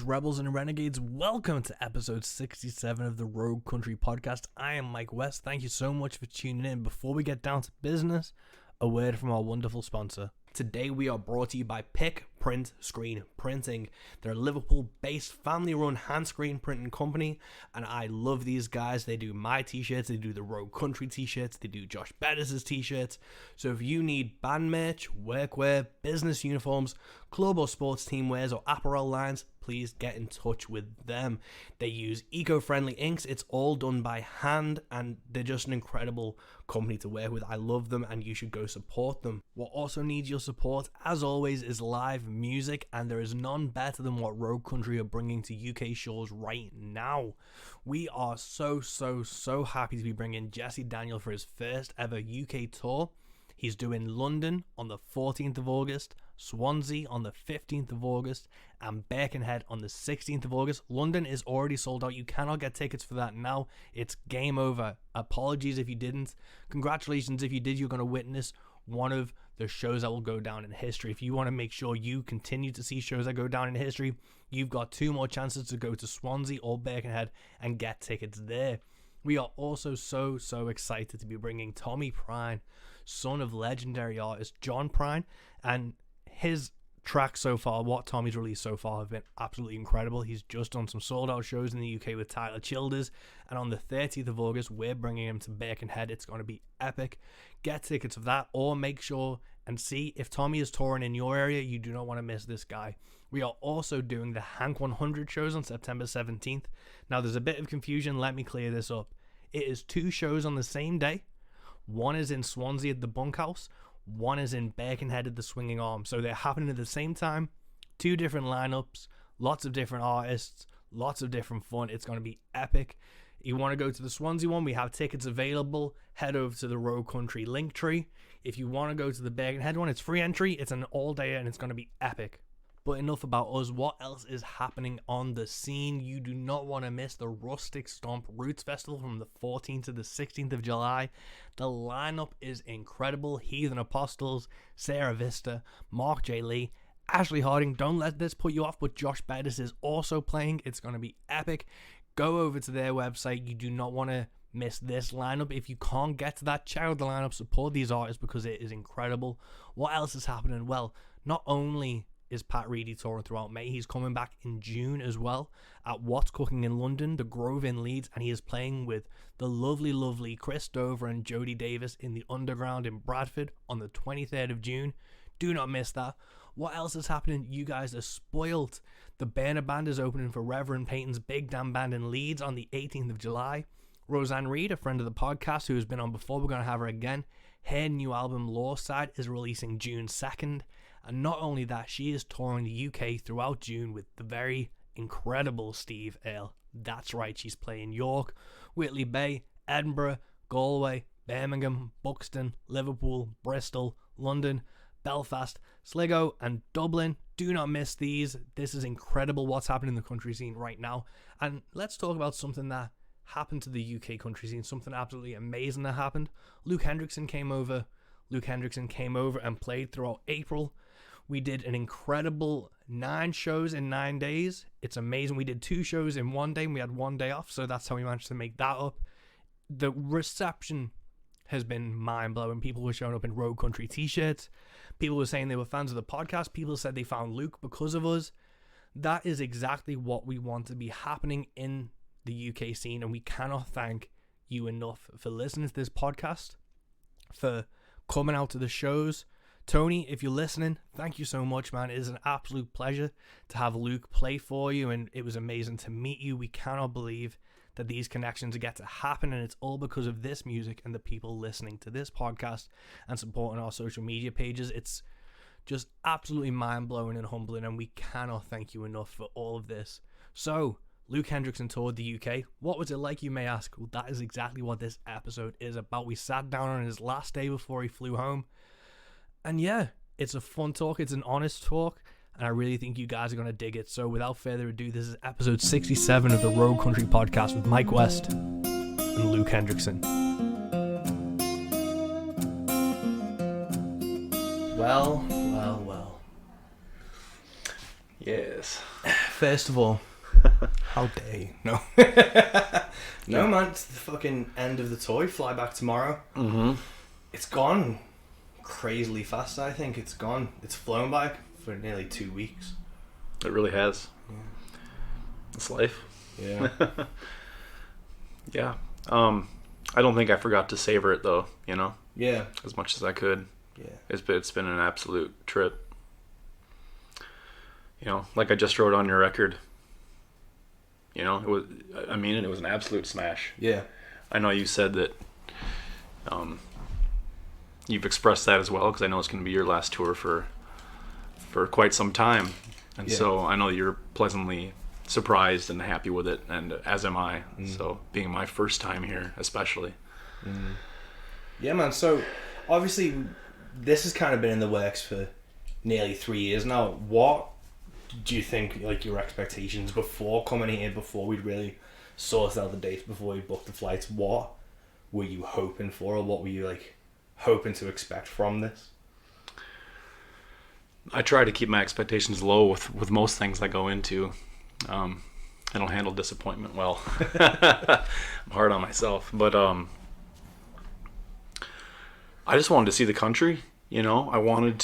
Rogues, Rebels, and Renegades. Welcome to episode 67 of the Rogue Country podcast. I am Mike West. Thank you so much for tuning in. Before we get down to business, a word from our wonderful sponsor. Today we are brought to you by Pick Print Screen Printing. They're a Liverpool-based family-run hand screen printing company, and I love these guys. They do my t-shirts, they do the Rogue Country t-shirts, they do Josh Bettis' t-shirts. So if you need band merch, workwear, business uniforms, club or sports team wears, or apparel lines, please get in touch with them. They use eco-friendly inks. It's all done by hand, and they're just an incredible company to work with. I love them, and you should go support them. What also needs your support, as always, is live music, and there is none better than what Rogue Country are bringing to UK shores right now. We are so happy to be bringing Jesse Daniel for his first ever UK tour. He's doing London on the 14th of August, Swansea on the 15th of August, and Birkenhead on the 16th of August. London is already sold out. You cannot get tickets for that now. It's game over. Apologies if you didn't. Congratulations if you did. You're going to witness one of the shows that will go down in history. If you want to make sure you continue to see shows that go down in history, you've got two more chances to go to Swansea or Birkenhead and get tickets there. We are also so excited to be bringing Tommy Prine, son of legendary artist John Prine, and his tracks so far, what Tommy's released so far, have been absolutely incredible. He's just done some sold out shows in the UK with Tyler Childers, and on the 30th of August we're bringing him to Birkenhead. It's going to be epic. Get tickets of that, or make sure and see if Tommy is touring in your area. You do not want to miss this guy. We are also doing the Hank 100 shows on September 17th. Now there's a bit of confusion, let me clear this up. It is two shows on the same day. One is in Swansea at the Bunkhouse, one is in Birkenhead at the Swinging Arm. So they're happening at the same time. Two different lineups, lots of different artists, lots of different fun. It's going to be epic. You want to go to the Swansea one, we have tickets available. Head over to the Rogue Country link tree. If you want to go to the Birkenhead one, it's free entry. It's an all-day and it's going to be epic. But enough about us. What else is happening on the scene? You do not want to miss the Rustic Stomp Roots Festival from the 14th to the 16th of July. The lineup is incredible. Heathen Apostles, Sarah Vista, Mark J. Lee, Ashley Harding. Don't let this put you off, but Josh Bettis is also playing. It's going to be epic. Go over to their website. You do not want to miss this lineup. If you can't get to that, check out the lineup. Support these artists because it is incredible. What else is happening? Well, not only is Pat Reedy touring throughout May, he's coming back in June as well at What's Cooking in London, the Grove in Leeds, and he is playing with the lovely Chris Dover and Jody Davis in the Underground in Bradford on the 23rd of June. Do not miss that. What else is happening? You guys are spoiled. The Burner Band is opening for Reverend Peyton's Big Damn Band in Leeds on the 18th of July. Roseanne Reed, a friend of the podcast who has been on before, we're going to have her again. Her new album, Lawside, is releasing June 2nd. And not only that, she is touring the UK throughout June with the very incredible Steve Earle. That's right, she's playing York, Whitley Bay, Edinburgh, Galway, Birmingham, Buxton, Liverpool, Bristol, London, Belfast, Sligo, and Dublin. Do not miss these. This is incredible what's happening in the country scene right now. And let's talk about something that happened to the UK country scene, something absolutely amazing that happened. Luke Hendrickson came over and played throughout April. We did an incredible 9 shows in 9 days. It's amazing. We did 2 shows in 1 day and we had 1 day off, so that's how we managed to make that up. The reception has been mind-blowing. People were showing up in Rogue Country t-shirts. People were saying they were fans of the podcast. People said they found Luke because of us. That is exactly what we want to be happening in the UK scene, and we cannot thank you enough for listening to this podcast, for coming out to the shows. Tony, if you're listening, thank you so much, man. It is an absolute pleasure to have Luke play for you, and it was amazing to meet you. We cannot believe that these connections get to happen, and it's all because of this music and the people listening to this podcast and supporting our social media pages. It's just absolutely mind-blowing and humbling, and we cannot thank you enough for all of this. So, Luke Hendrickson toured the UK. What was it like, you may ask? Well, that is exactly what this episode is about. We sat down on his last day before he flew home. And yeah, it's a fun talk. It's an honest talk. And I really think you guys are going to dig it. So without further ado, this is episode 67 of the Rogue Country podcast with Mike West and Luke Hendrickson. Well. Yes. first of all, how dare you? No. No, man, it's the fucking end of the toy. Fly back tomorrow. Mm-hmm. It's gone crazily fast, I think. It's flown by for nearly 2 weeks. It really has. Yeah. It's life. Yeah. Yeah. I don't think I forgot to savor it, though, Yeah. as much as I could. Yeah. It's been an absolute trip. Like I just wrote on your record, it was an absolute smash. Yeah. I know you said that you've expressed that as well, because I know it's going to be your last tour for quite some time. And so I know you're pleasantly surprised and happy with it, and as am I. So being my first time here, especially. Yeah, man. So obviously this has kind of been in the works for nearly 3 years now. What do you think, like, your expectations before coming here, before we'd really sorted out the dates, before we booked the flights? What were you hoping for, or what were you like hoping to expect from this? I try to keep my expectations low with most things I go into. I don't handle disappointment well. I'm hard on myself, but I just wanted to see the country. I wanted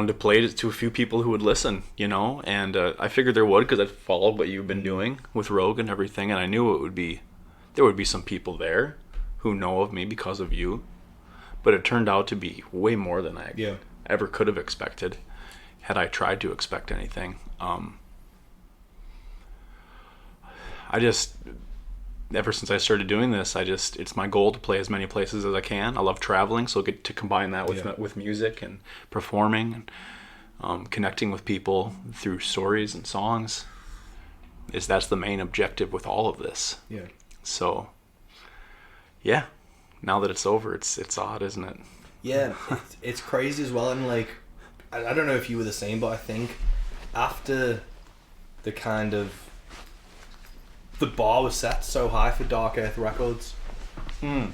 to play to a few people who would listen, and I figured there would, because I followed what you've been doing with Rogue and everything, and I knew there would be some people there who know of me because of you, but it turned out to be way more than I ever could have expected, had I tried to expect anything. Ever since I started doing this, it's my goal to play as many places as I can. I love traveling, so get to combine that with music and performing, and connecting with people through stories and songs. That's the main objective with all of this. Yeah. So, yeah, now that it's over, it's odd, isn't it? Yeah, it's crazy as well, and like, I don't know if you were the same, but I think after the kind of the bar was set so high for Dark Earth Records. The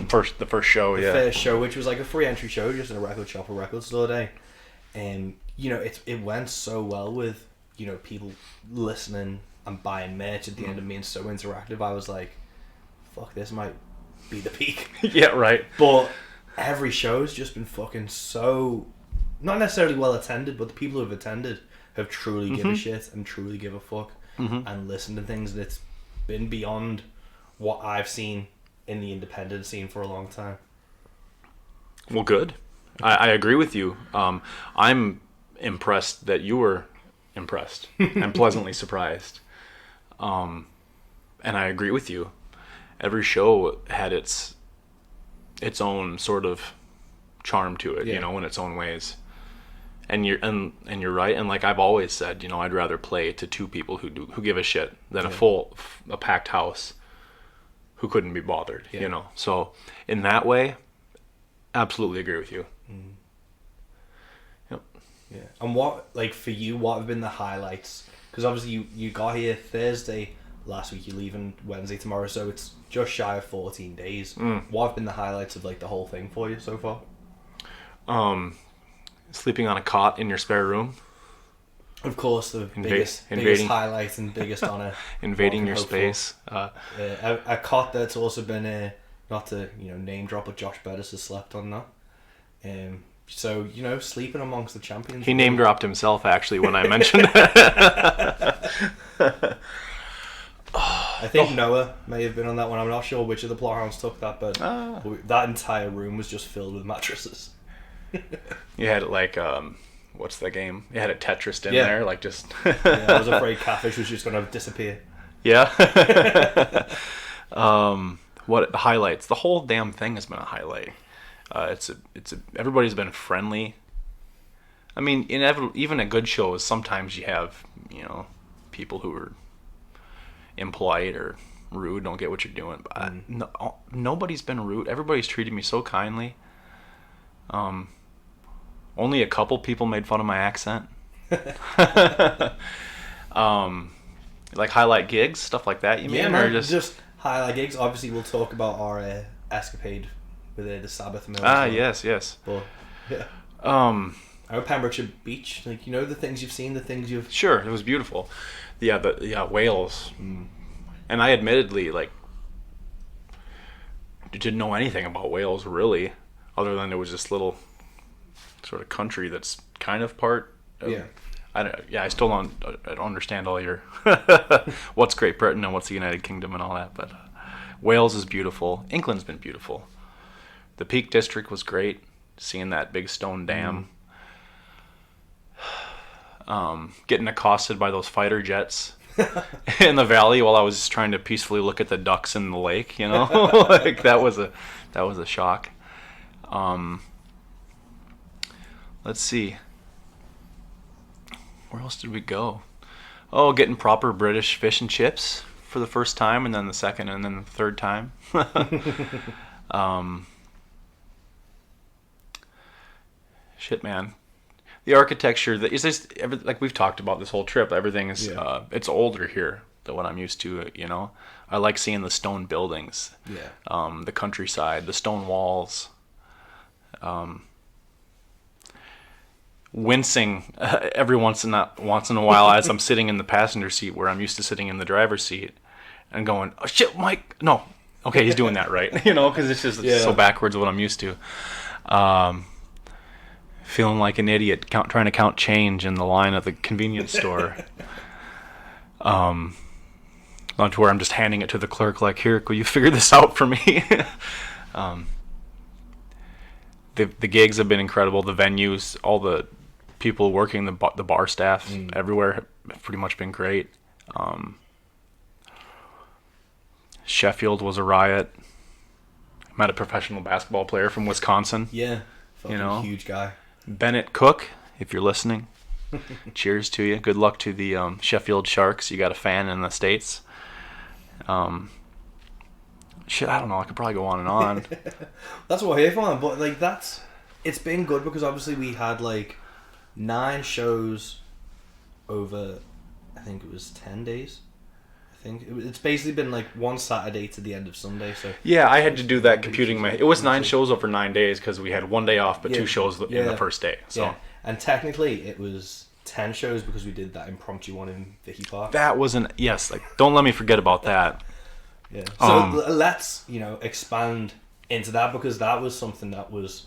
first show, the first show, which was like a free entry show, just in a record shop or record store day, and it went so well with people listening and buying merch at the end, and being so interactive. I was like, fuck, this might be the peak. Yeah, right. But every show's just been fucking so, not necessarily well attended, but the people who have attended have truly give a shit and truly give a fuck. And listen to things, and it's been beyond what I've seen in the independent scene for a long time. Well, good. I agree with you. I'm impressed that you were impressed and pleasantly surprised. And I agree with you. Every show had its own sort of charm to it, in its own ways. And you're right, and like I've always said, I'd rather play to two people who give a shit than a packed house who couldn't be bothered, So in that way, absolutely agree with you. Yep. Yeah. And what, like, for you, what have been the highlights? Because obviously you got here Thursday last week, you're leaving Wednesday tomorrow, so it's just shy of 14 days. What have been the highlights of like the whole thing for you so far? Sleeping on a cot in your spare room. Of course, the biggest highlight and biggest honor. Invading your space. A cot that's also been, not to name drop, but Josh Bettis has slept on that. So, sleeping amongst the champions. He name dropped himself, actually, when I mentioned that. I think Noah may have been on that one. I'm not sure which of the Plothounds took that, but that entire room was just filled with mattresses. You had like what's the game? You had a Tetris in there, like just. I was afraid Catfish was just gonna disappear. Yeah. What highlights? The whole damn thing has been a highlight. Everybody's been friendly. I mean, even at good shows, sometimes you have people who are impolite or rude, don't get what you're doing. But nobody's been rude. Everybody's treated me so kindly. Only a couple people made fun of my accent. Like highlight gigs, stuff like that. You mean? Or just highlight gigs. Obviously, we'll talk about our escapade with the Sabbath mill. Yes. But, yeah. Our Pembrokeshire Beach, like, you know, the things you've seen, the things you've... Sure, it was beautiful. Wales. And I admittedly, like, didn't know anything about Wales, really, other than it was this little sort of country that's kind of part of... I still don't understand all your... what's Great Britain and what's the United Kingdom and all that, but Wales is beautiful. England's been beautiful. The Peak District was great, seeing that big stone dam. Getting accosted by those fighter jets in the valley while I was just trying to peacefully look at the ducks in the lake, you know. Like that was a shock. Let's see, where else did we go? Oh, getting proper British fish and chips for the first time, and then the second, and then the third time. Shit, man. The architecture, is just like we've talked about this whole trip. Everything is it's older here than what I'm used to. You know, I like seeing the stone buildings, the countryside, the stone walls. Wincing every once in a while as I'm sitting in the passenger seat where I'm used to sitting in the driver's seat, and going, "Oh shit, Mike! No, okay, he's doing that right." You know, because it's just so backwards what I'm used to. Feeling like an idiot trying to count change in the line at the convenience store. To where I'm just handing it to the clerk like, "Here, will you figure this out for me?" The gigs have been incredible. The venues, all the people working, the bar staff everywhere have pretty much been great. Sheffield was a riot. Met a professional basketball player from Wisconsin. Yeah, fucking huge guy. Bennett Cook, if you're listening, cheers to you. Good luck to the Sheffield Sharks. You got a fan in the States. Shit, I don't know. I could probably go on and on. That's what we're here for, but like it's been good because obviously we had like 9 shows over, I think it was 10 days. It's basically been like one Saturday to the end of Sunday. So yeah, I had to do that computing. It was 9 shows over 9 days because we had one day off, but 2 shows in the first day. So and technically it was 10 shows because we did that impromptu one in Vicky Park. That was don't let me forget about that. Yeah. So let's expand into that because that was something that was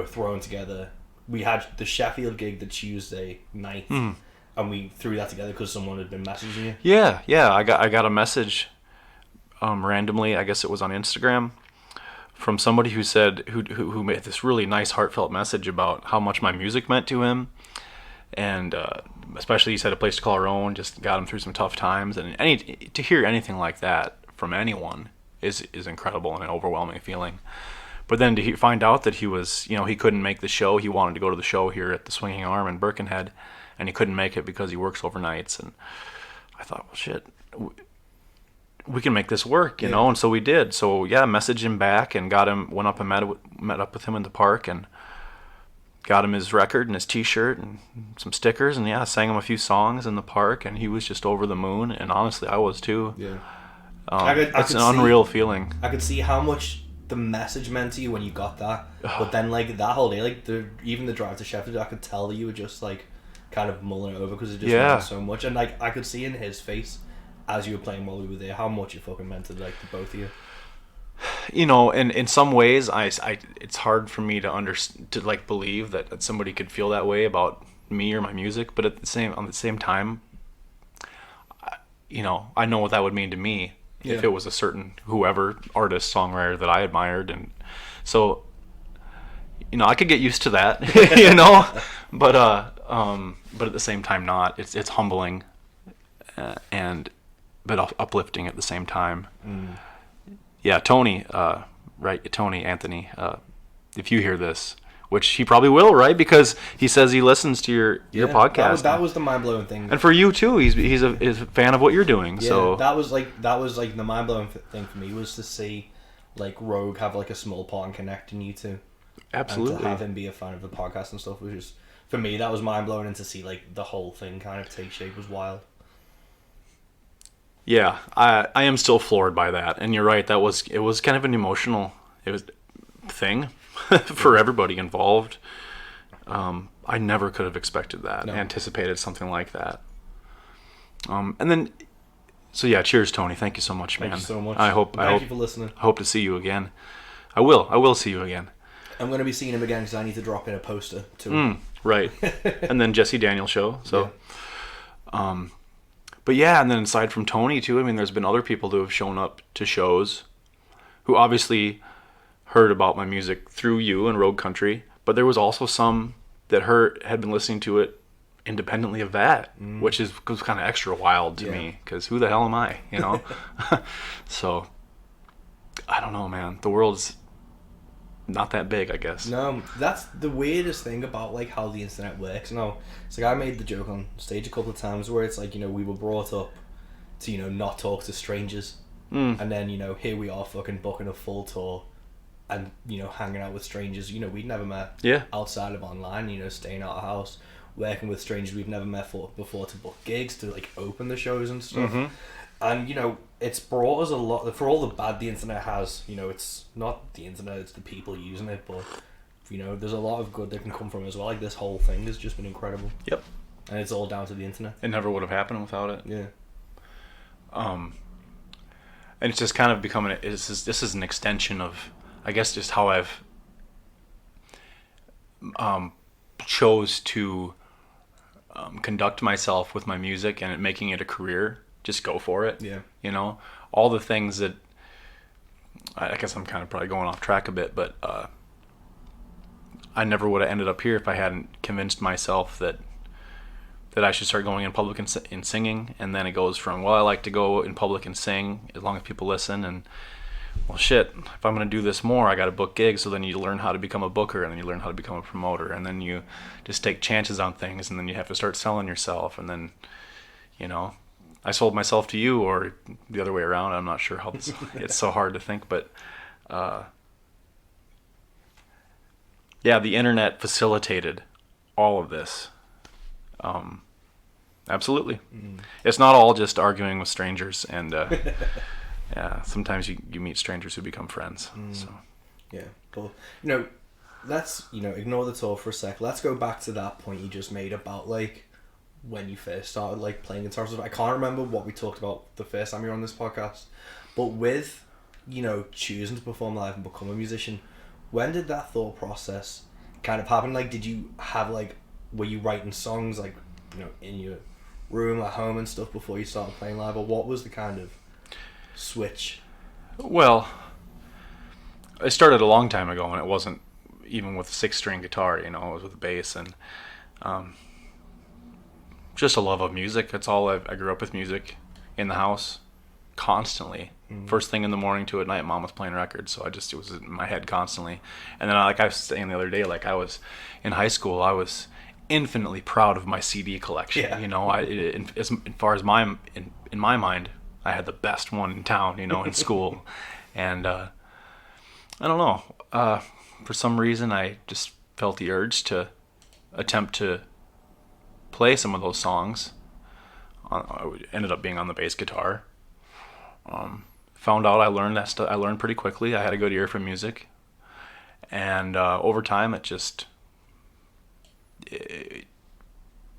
thrown together. We had the Sheffield gig the Tuesday night. And we threw that together because someone had been messaging you. Yeah. I got a message randomly. I guess it was on Instagram from somebody who said who made this really nice heartfelt message about how much my music meant to him, and especially he said a place to call our own just got him through some tough times. And to hear anything like that from anyone is incredible and an overwhelming feeling. But then to find out that he was he couldn't make the show. He wanted to go to the show here at the Swinging Arm in Birkenhead. And he couldn't make it because he works overnights. And I thought, well, shit, we can make this work, you know? And so we did. So, messaged him back and went up and met up with him in the park and got him his record and his T-shirt and some stickers. And, sang him a few songs in the park. And he was just over the moon. And honestly, I was too. Yeah. It's an unreal feeling. I could see how much the message meant to you when you got that. But then, like, that whole day, like, even the drive to Sheffield, I could tell that you were just, like, kind of mulling it over because it just meant so much, and like I could see in his face as you were playing while we were there how much it fucking meant to like the both of you. And in some ways, I it's hard for me to like believe that somebody could feel that way about me or my music, but on the same time, I know what that would mean to me if it was a certain whoever artist songwriter that I admired, and so I could get used to that, but at the same time not. It's humbling, but uplifting at the same time. Yeah, Tony, right? Tony Anthony, if you hear this, which he probably will, right? Because he says he listens to your podcast. That was the mind blowing thing. And for you too, he's a fan of what you're doing. Yeah, so that was like the mind blowing thing for me was to see like Rogue have like a small part in connecting you two. Absolutely. And to have him be a fan of the podcast and stuff was just, for me, that was mind blowing, and to see like the whole thing kind of take shape was wild. Yeah, I am still floored by that, and you're right. It was kind of an emotional thing for everybody involved. I never could have expected that, No. anticipated something like that. And then, so yeah, cheers, Tony. Thank you so much, man. Thank you so much. Thank you for listening. I hope to see you again. I will see you again. I'm going to be seeing him again because I need to drop in a poster to him. Right. And then Jesse Daniel show. So, but yeah, and then aside from Tony too, I mean, there's been other people who have shown up to shows who obviously heard about my music through you and Rogue Country, but there was also some that had been listening to it independently of that, which was kind of extra wild to me, because who the hell am I, you know? So, I don't know, man. The world's not that big, I guess. No, that's the weirdest thing about like how the internet works. No, it's like I made the joke on stage a couple of times where it's like, you know, we were brought up to, you know, not talk to strangers, and then, you know, here we are fucking booking a full tour and, you know, hanging out with strangers, you know, we'd never met outside of online, you know, staying at our house, working with strangers we've never met before to book gigs, to like open the shows and stuff. And, you know, it's brought us a lot. For all the bad the internet has, you know, it's not the internet, it's the people using it. But, you know, there's a lot of good that can come from it as well. Like, this whole thing has just been incredible. Yep. And it's all down to the internet. It never would have happened without it. Yeah. And it's just kind of becoming, this is an extension of, I guess, just how I've chose to conduct myself with my music and making it a career. Just go for it. Yeah. You know, all the things that, I guess I'm kind of probably going off track a bit, but I never would have ended up here if I hadn't convinced myself that I should start going in public and singing. And then it goes from, well, I like to go in public and sing as long as people listen, and well, shit, if I'm going to do this more, I got to book gigs. So then you learn how to become a booker, and then you learn how to become a promoter, and then you just take chances on things, and then you have to start selling yourself, and then, you know, I sold myself to you, or the other way around. I'm not sure how this, it's so hard to think, but yeah, the internet facilitated all of this. Absolutely. It's not all just arguing with strangers, and yeah, sometimes you meet strangers who become friends. So yeah, but you know, let's, you know, ignore the tour for a sec. Let's go back to that point you just made about like when you first started like playing guitar. I can't remember what we talked about the first time you were on this podcast, but with, you know, choosing to perform live and become a musician, when did that thought process kind of happen? Like, did you have like, were you writing songs like, you know, in your room at home and stuff before you started playing live, or what was the kind of switch? Well, I started a long time ago, and it wasn't even with a 6-string guitar, you know, it was with a bass, and just a love of music. That's all. I grew up with music in the house constantly. First thing in the morning to at night, Mom was playing records, so it was in my head constantly. And then, like I was saying the other day, like I was in high school, I was infinitely proud of my CD collection. Yeah. You know, as far as in my mind, I had the best one in town, you know, in school. And I don't know, for some reason I just felt the urge to attempt to play some of those songs. I ended up being on the bass guitar. Found out I learned that stuff. I learned pretty quickly. I had a good ear for music, and over time, it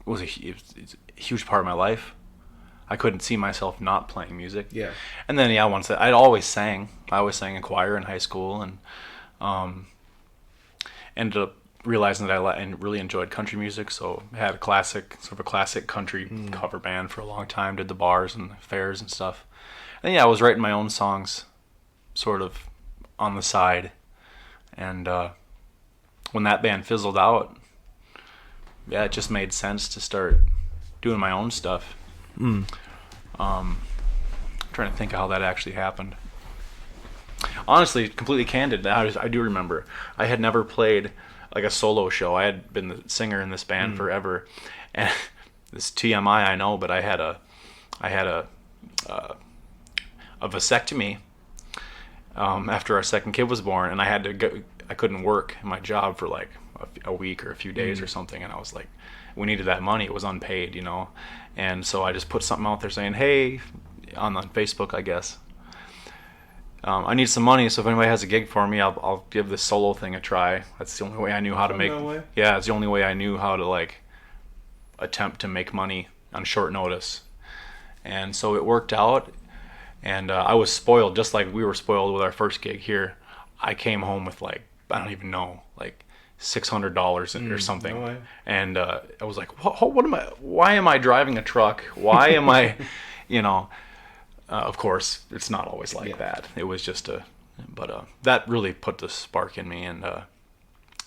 was a huge part of my life. I couldn't see myself not playing music. Yeah. And then once that, I always sang in choir in high school, and ended up realizing that I really enjoyed country music. So I had a classic country cover band for a long time. Did the bars and the fairs and stuff. And I was writing my own songs, sort of on the side. And when that band fizzled out, it just made sense to start doing my own stuff. Trying to think of how that actually happened. Honestly, completely candid, I do remember I had never played like a solo show. I had been the singer in this band forever, and this TMI I know, but I had a vasectomy after our second kid was born, and I had to go. I couldn't work in my job for like a week or a few days or something, and I was like, we needed that money. It was unpaid, you know, and so I just put something out there saying, hey, on Facebook, I guess. I need some money, so if anybody has a gig for me, I'll give this solo thing a try. That's the only way I knew how to make. No way. Yeah, it's the only way I knew how to like attempt to make money on short notice, and so it worked out. And I was spoiled, just like we were spoiled with our first gig here. I came home with like, I don't even know, like $600 or something. No way. And I was like, what am I? Why am I driving a truck? Why am I, you know? Of course, it's not always like that. It was just but that really put the spark in me. And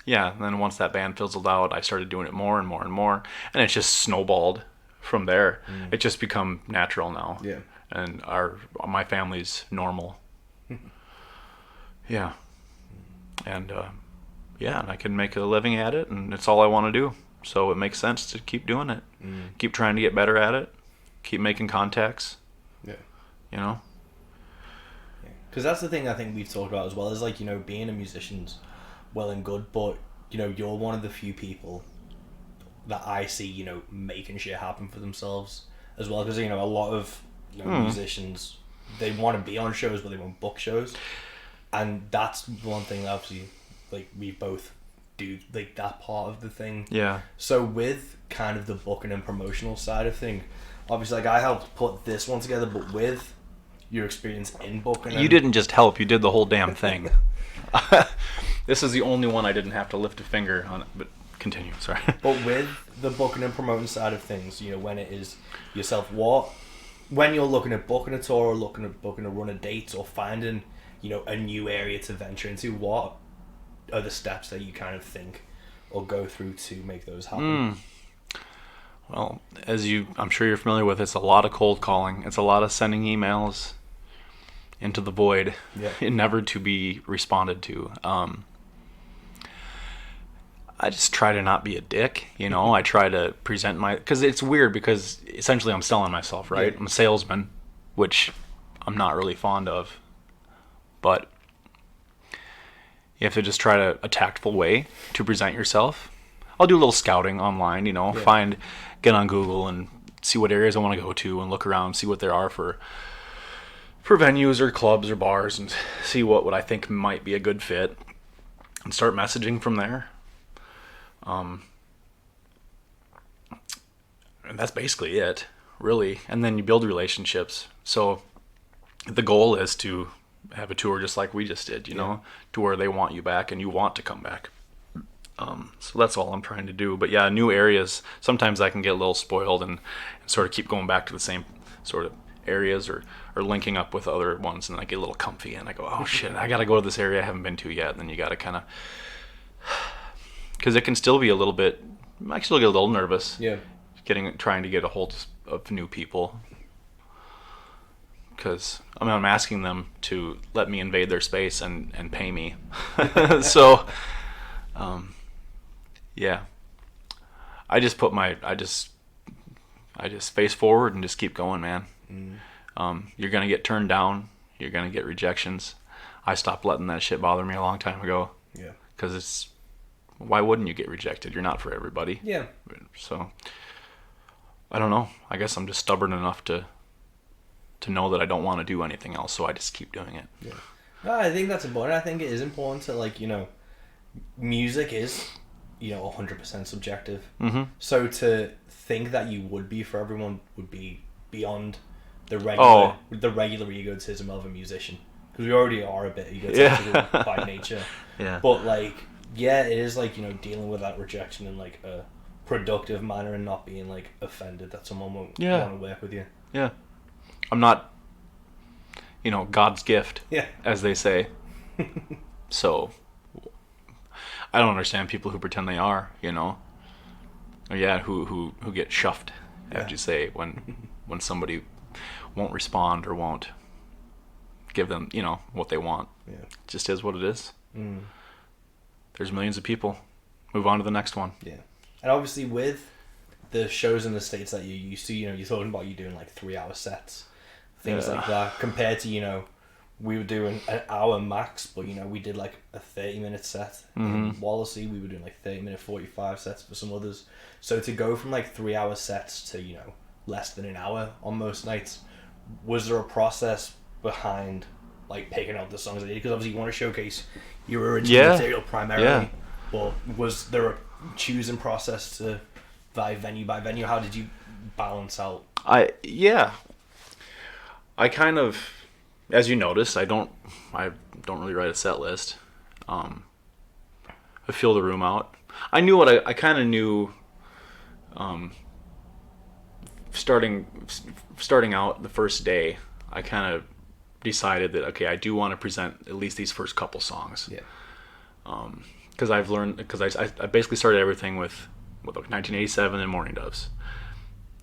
yeah, and then once that band fizzled out, I started doing it more and more and more, and it just snowballed from there. It just become natural now. Yeah. And my family's normal. Yeah. And yeah, and I can make a living at it, and it's all I want to do. So it makes sense to keep doing it. Keep trying to get better at it. Keep making contacts. Yeah. You know? Because that's the thing I think we've talked about as well, is like, you know, being a musician's well and good, but, you know, you're one of the few people that I see, you know, making shit happen for themselves as well. Because, you know, a lot of musicians, they want to be on shows, but they won't book shows. And that's one thing that obviously, like, we both do, like, that part of the thing. Yeah. So with kind of the booking and promotional side of thing, obviously, like, I helped put this one together, but with your experience in booking. You didn't just help, you did the whole damn thing. This is the only one I didn't have to lift a finger on, but continue, sorry. But with the booking and promoting side of things, you know, when it is yourself, when you're looking at booking a tour or looking at booking a run of dates or finding, you know, a new area to venture into, what are the steps that you kind of think or go through to make those happen? Well, I'm sure you're familiar with, it's a lot of cold calling. It's a lot of sending emails into the void, never to be responded to. I just try to not be a dick, you know. I try to present because it's weird, because essentially I'm selling myself, right? Yeah. I'm a salesman, which I'm not really fond of, but you have to just try a tactful way to present yourself. I'll do a little scouting online, you know, get on Google and see what areas I want to go to and look around, see what there are for venues or clubs or bars, and see what I think might be a good fit, and start messaging from there. And that's basically it, really. And then you build relationships. So the goal is to have a tour just like we just did, you know, to where they want you back and you want to come back. So that's all I'm trying to do. But yeah, new areas, sometimes I can get a little spoiled and sort of keep going back to the same sort of areas, or linking up with other ones, and I get a little comfy and I go, oh shit, I gotta go to this area I haven't been to yet. And then you gotta kind of, because it can still be a little bit, I still get a little nervous trying to get a hold of new people, because I'm asking them to let me invade their space and pay me. So yeah, I just face forward and just keep going, man. You're gonna get turned down, you're gonna get rejections. I stopped letting that shit bother me a long time ago, because why wouldn't you get rejected? You're not for everybody. So I don't know, I guess I'm just stubborn enough to know that I don't want to do anything else, so I just keep doing it. I think that's important. I think it is important to, like, you know, music is, you know, 100% subjective. So to think that you would be for everyone would be beyond the regular egotism of a musician, because we already are a bit egotistical by nature. But like, it is, like, you know, dealing with that rejection in like a productive manner and not being like offended that someone won't want to work with you. I'm not, you know, God's gift, as they say. So I don't understand people who pretend they are, you know. Who get shuffed, as you say, when somebody won't respond or won't give them, you know, what they want. It just is what it is. There's millions of people. Move on to the next one. And obviously with the shows in the States that you're used to, you know, you're talking about you doing like 3-hour sets, things like that, compared to, you know, we were doing an hour max, but, you know, we did like a 30-minute set. In Wallasey, we were doing like 30-minute 45 sets for some others. So to go from like 3-hour sets to, you know, less than an hour on most nights, was there a process behind like picking out the songs that you did? Because obviously you want to showcase your original material primarily. Yeah. But was there a choosing process to by venue? How did you balance out? I kind of, as you notice, I don't really write a set list. I feel the room out. I knew what I kind of knew. Starting out the first day, I kind of decided that okay, I do want to present at least these first couple songs. Yeah. Because I've learned, because I basically started everything with 1987 and Morning Doves,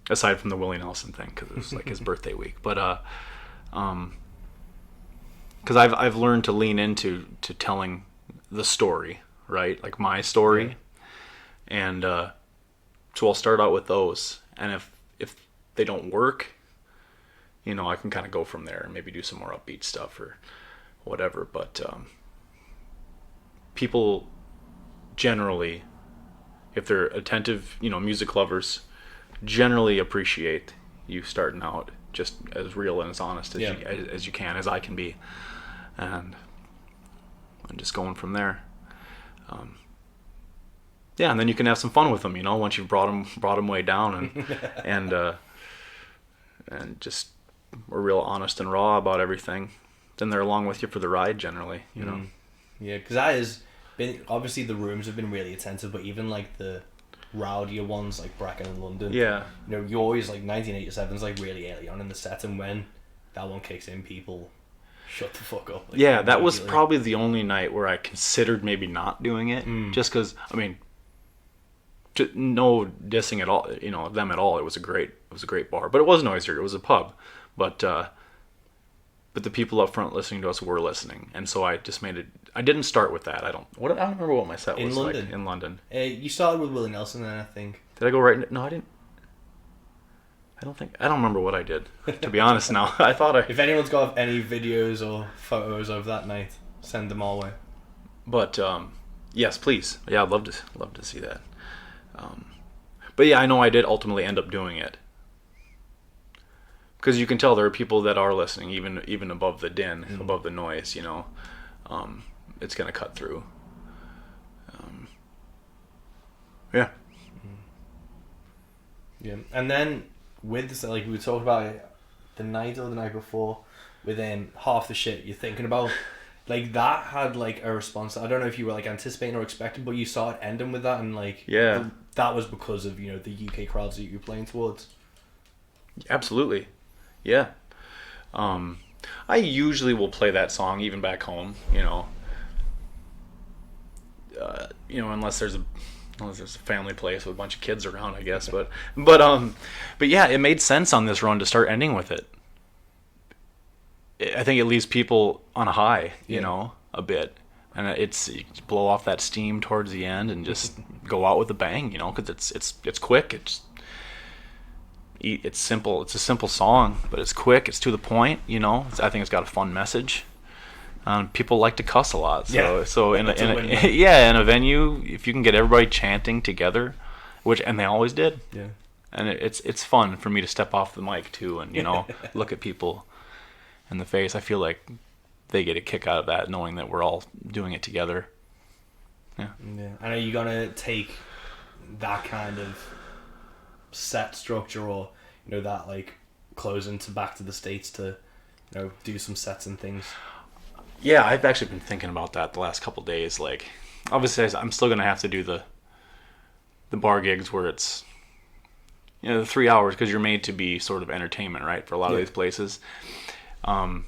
aside from the Willie Nelson thing because it was like his birthday week. But because I've learned to lean into telling the story, right? Like my story, and so I'll start out with those, and if they don't work, I can kind of go from there and maybe do some more upbeat stuff or whatever. But people generally, if they're attentive, music lovers, generally appreciate you starting out just as real and as honest as you can, as I can be, and just going from there. And then you can have some fun with them, once you've brought them way down and just are real honest and raw about everything. Then they're along with you for the ride generally, Yeah, because that has been, obviously the rooms have been really attentive, but even like the rowdier ones like Bracken and London, you always like 1987 is like really early on in the set, and when that one kicks in, people shut the fuck up. Like, that was probably the only night where I considered maybe not doing it, just because, no dissing at all, them at all. It was a great bar, but it was noisier. It was a pub, but the people up front listening to us were listening, and so I just made it. I didn't start with that. I don't remember what my set was like in London. You started with Willie Nelson, then I think. Did I go right? No, I didn't. I don't remember what I did. To be honest, now I thought I. If anyone's got any videos or photos of that night, send them our way. But yes, please. Yeah, I'd love to see that. But yeah, I know I did ultimately end up doing it. Because you can tell there are people that are listening, even above the din, above the noise, it's going to cut through. Yeah. Yeah. And then with this, like we talked about it the night or the night before, within half the shit you're thinking about, like that had like a response. I don't know if you were like anticipating or expecting, but you saw it ending with that, and like that was because of the UK crowds that you were playing towards. Absolutely. Yeah. I usually will play that song even back home, unless there's a family place with a bunch of kids around, I guess. But yeah, it made sense on this run to start ending with it. I think it leaves people on a high, a bit, and you blow off that steam towards the end and just go out with a bang, because it's quick. It's simple. It's a simple song, but it's quick. It's to the point. I think it's got a fun message. People like to cuss a lot, so in a venue, if you can get everybody chanting together, and they always did, and it's fun for me to step off the mic too, and look at people in the face. I feel like they get a kick out of that, knowing that we're all doing it together. Yeah. And are you gonna take that kind of set structure, or that like closing to back to the States to do some sets and things? Yeah, I've actually been thinking about that the last couple of days. Like, obviously, I'm still gonna have to do the bar gigs where it's the 3 hours, because you're made to be sort of entertainment, right? For a lot of these places, because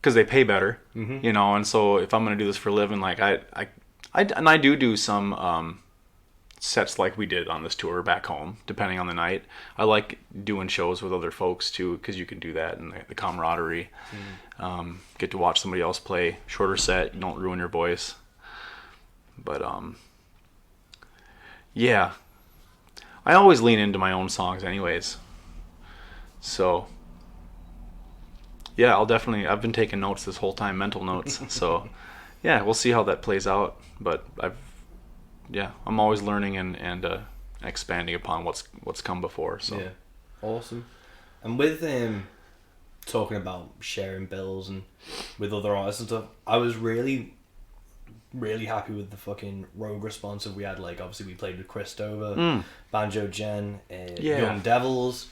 they pay better, And so if I'm gonna do this for a living, like I do some sets like we did on this tour back home, depending on the night. I like doing shows with other folks too, because you can do that and the camaraderie. Get to watch somebody else play shorter set. You don't ruin your voice. But yeah, I always lean into my own songs anyways. So yeah, I've been taking notes this whole time, mental notes. So yeah, we'll see how that plays out. But I'm always learning and expanding upon what's come before. So yeah, awesome. And with talking about sharing bills and with other artists and stuff, I was really happy with the fucking Rogue response that we had. Like, obviously we played with Chris Dover, Banjo Jen, Young Devils,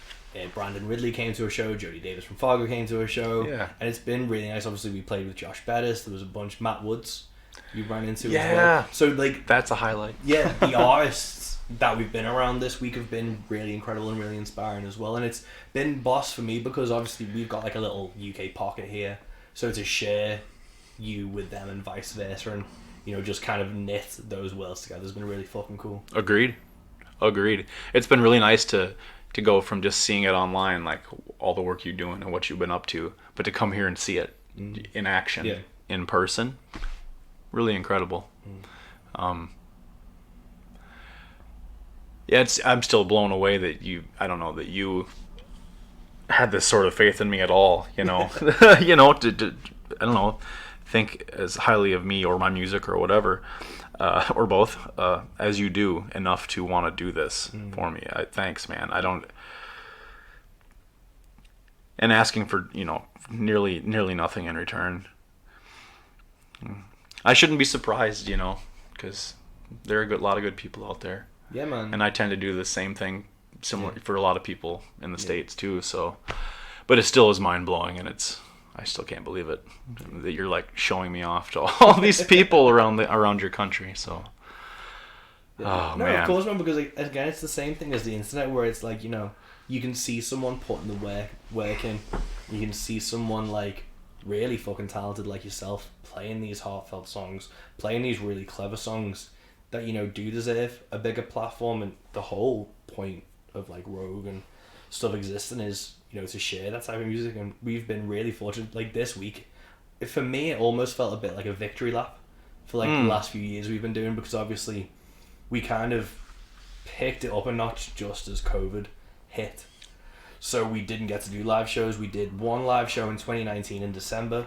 Brandon Ridley came to a show, Jody Davis from Fargo came to a show, and it's been really nice. Obviously we played with Josh Bettis, there was a bunch, Matt Woods you ran into as well. So like, that's a highlight. The artists that we've been around this week have been really incredible and really inspiring as well, and it's been boss for me because obviously we've got like a little UK pocket here, so to share you with them and vice versa, and you know, just kind of knit those worlds together has been really fucking cool. Agreed. It's been really nice to go from just seeing it online, like all the work you're doing and what you've been up to, but to come here and see it in action, in person. Really incredible. I'm still blown away that you had this sort of faith in me at all, you know. to I don't know, think as highly of me or my music or whatever, or both, as you do, enough to want to do this for me. Thanks, man. And asking for, you know, nearly nothing in return. I shouldn't be surprised, you know, because there are a lot of good people out there. Yeah, man. And I tend to do the same thing, similar for a lot of people in the States too. So, but it still is mind blowing, and I still can't believe it that you're like showing me off to all these people around your country. So, man. Of course, man, because like, again, it's the same thing as the internet, where it's like, you know, you can see someone putting the work in, you can see someone like really fucking talented like yourself playing these heartfelt songs, playing these really clever songs that, you know, do deserve a bigger platform. And the whole point of like Rogue and stuff existing is, you know, to share that type of music. And we've been really fortunate. Like this week, for me, it almost felt a bit like a victory lap for like the last few years we've been doing, because obviously we kind of picked it up a notch just as COVID hit. So we didn't get to do live shows. We did one live show in 2019 in December,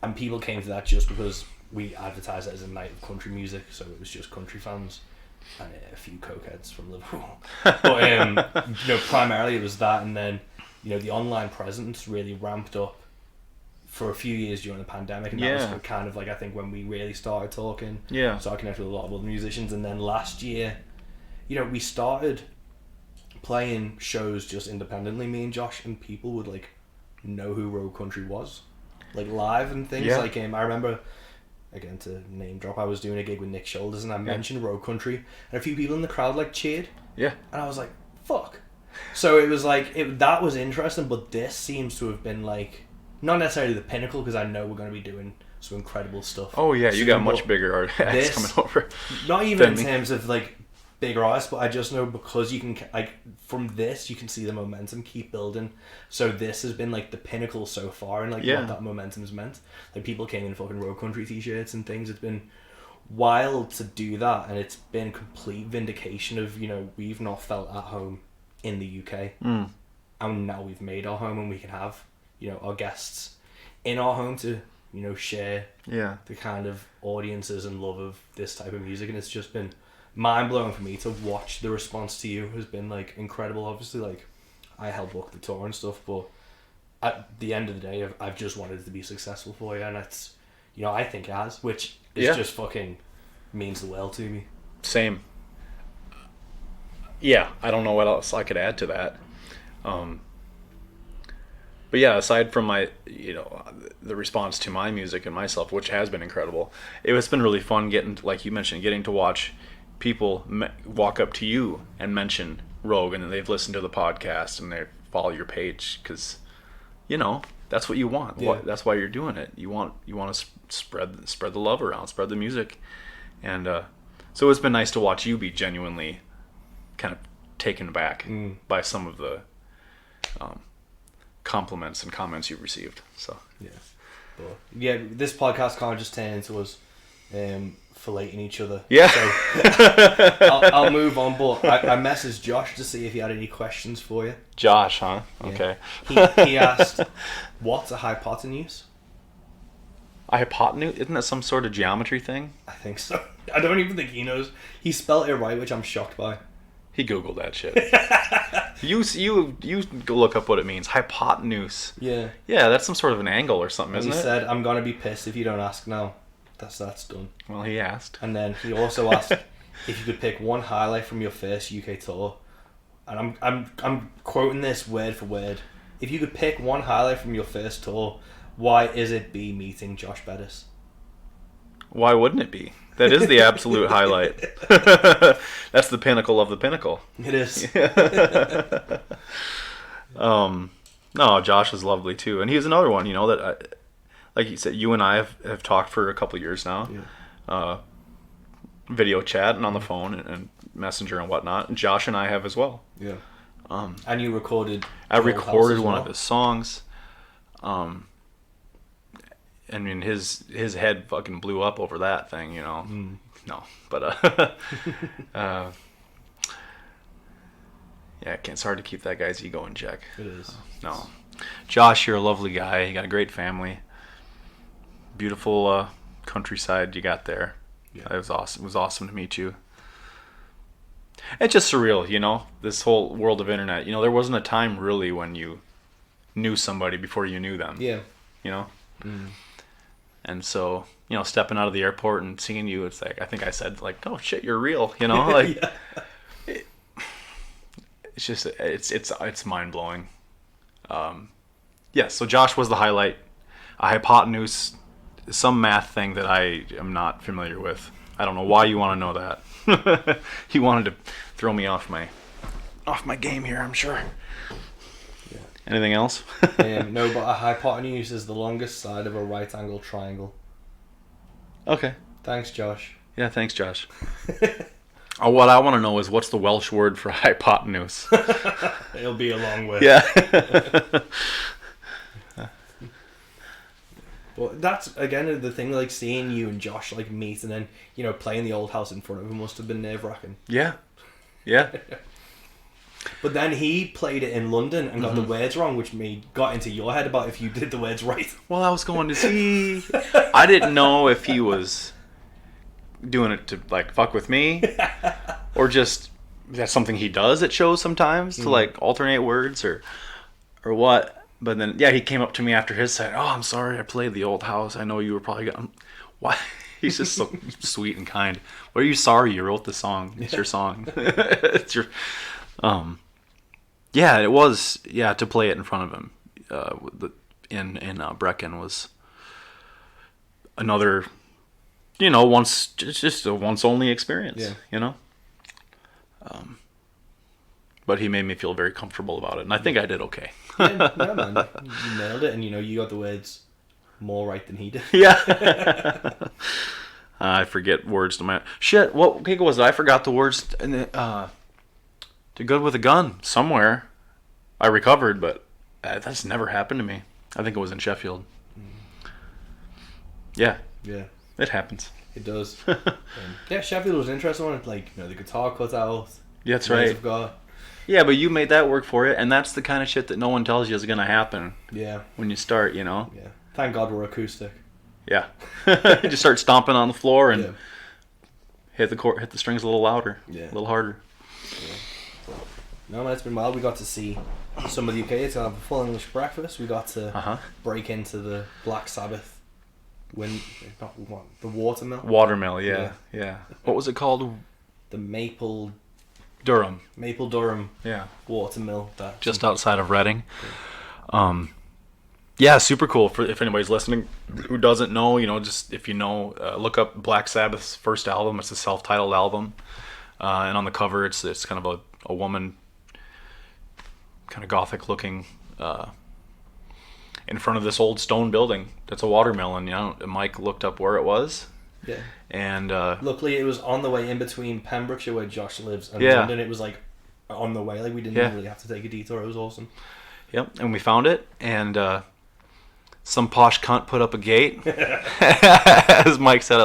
and people came to that just because we advertised it as a night of country music, so it was just country fans and a few cokeheads from Liverpool. But you know, primarily it was that, and then, you know, the online presence really ramped up for a few years during the pandemic, and that was kind of like, I think, when we really started talking. So I connected with a lot of other musicians, and then last year, you know, we started playing shows just independently, me and Josh, and people would like know who Rogue Country was, like live and things. Like I remember, again to name drop, I was doing a gig with Nick Shoulders, and I mentioned Rogue Country, and a few people in the crowd like cheered, and I was like, fuck. So it was like, that was interesting, but this seems to have been like, not necessarily the pinnacle, because I know we're going to be doing some incredible stuff. Oh yeah, you got much bigger artists coming over. Not even in terms of like bigger artists, but I just know because you can, like, from this you can see the momentum keep building. So this has been like the pinnacle so far, and like what that momentum's meant. Like people came in fucking Rogue Country t-shirts and things. It's been wild to do that, and it's been complete vindication of, you know, we've not felt at home in the UK, and now we've made our home, and we can have, you know, our guests in our home to, you know, share the kind of audiences and love of this type of music. And it's just been mind-blowing for me to watch. The response to you has been like incredible. Obviously, like, I help book the tour and stuff, but at the end of the day, I've just wanted it to be successful for you, and it's, you know, I think it has, which is just fucking means the world to me. Same. Yeah, I don't know what else I could add to that. But yeah, aside from my, you know, the response to my music and myself, which has been incredible, it's been really fun getting, like you mentioned, getting to watch people walk up to you and mention Rogue, and then they've listened to the podcast and they follow your page, because, you know, that's what you want. That's why you're doing it. You want to spread the love around, spread the music, and so it's been nice to watch you be genuinely kind of taken aback by some of the compliments and comments you've received. So this podcast kind of just turned into us filleting each other. So I'll move on, but I messaged Josh to see if he had any questions for you. Josh, huh? Okay. He asked, what's a hypotenuse? A hypotenuse? Isn't that some sort of geometry thing? I think so. I don't even think he knows. He spelled it right, which I'm shocked by. He Googled that shit. you go look up what it means. Hypotenuse. Yeah. Yeah, that's some sort of an angle or something, isn't it? He said, I'm going to be pissed if you don't ask now. That's done. Well, he asked. And then he also asked if you could pick one highlight from your first UK tour. And I'm quoting this word for word. If you could pick one highlight from your first tour, why is it be meeting Josh Bettis? Why wouldn't it be? That is the absolute highlight. That's the pinnacle of the pinnacle. It is. No, Josh is lovely too, and he's another one. That, like you said, you and I have talked for a couple of years now. Yeah. Video chat and on the phone and Messenger and whatnot. And Josh and I have as well. Yeah. And you recorded. I recorded one of his songs. I mean, his head fucking blew up over that thing, No, but yeah, it's hard to keep that guy's ego in check. It is. No, Josh, you're a lovely guy. You got a great family. Beautiful countryside you got there. Yeah. It was awesome. It was awesome to meet you. It's just surreal, this whole world of internet. There wasn't a time really when you knew somebody before you knew them. Yeah. Mm. And so, stepping out of the airport and seeing you, it's like, I think I said, like, oh shit, you're real, like, yeah. It's just, it's mind blowing. Yeah. So Josh was the highlight. A hypotenuse, some math thing that I am not familiar with. I don't know why you want to know that. He wanted to throw me off my game here, I'm sure. Yeah. Anything else? No, but a hypotenuse is the longest side of a right angle triangle. Okay. Thanks, Josh. Yeah, thanks, Josh. What I want to know is what's the Welsh word for hypotenuse? It'll be a long word. Yeah. But that's, again, the thing, like, seeing you and Josh, like, meet and then, playing the old house in front of him must have been nerve-wracking. Yeah. Yeah. But then he played it in London and got the words wrong, which got into your head about if you did the words right. Well, I was going to see. I didn't know if he was doing it to, like, fuck with me or just that's something he does at shows sometimes to, like, alternate words or what. But then, yeah, he came up to me after his set. Oh, I'm sorry, I played the old house. I know you were probably going, why? He's just so sweet and kind. What are you sorry you wrote the song? It's your song. It's your, yeah, it was, yeah, to play it in front of him, in Brecon was another, just a once only experience, but he made me feel very comfortable about it, and I think I did okay. Yeah, man, you nailed it, and you got the words more right than he did. Yeah. I forget words to my shit. What gig was it? I forgot the words. To Good with a Gun somewhere. I recovered, but that's never happened to me. I think it was in Sheffield. Yeah. Yeah. It happens. It does. Yeah, Sheffield was an interesting one. Like, the guitar cut out. Yeah, that's right. Yeah, but you made that work for it, and that's the kind of shit that no one tells you is going to happen. Yeah. When you start, Yeah. Thank God we're acoustic. Yeah. You just start stomping on the floor and hit the strings a little louder, a little harder. Yeah. No, man, it's been wild. We got to see some of the UK. It's going to have a full English breakfast. We got to break into the Black Sabbath the watermill. Watermill, yeah. What was it called? The Maple Durham, watermill. Just outside of Reading. Yeah, super cool. For if anybody's listening who doesn't know, just if look up Black Sabbath's first album. It's a self-titled album, and on the cover, it's kind of a woman, kind of gothic looking, in front of this old stone building that's a watermill. And Mike looked up where it was. Yeah. And luckily, it was on the way in between Pembrokeshire, where Josh lives, and London. It was like on the way. Like, we didn't really have to take a detour. It was awesome. Yep, and we found it, and some posh cunt put up a gate. As Mike said,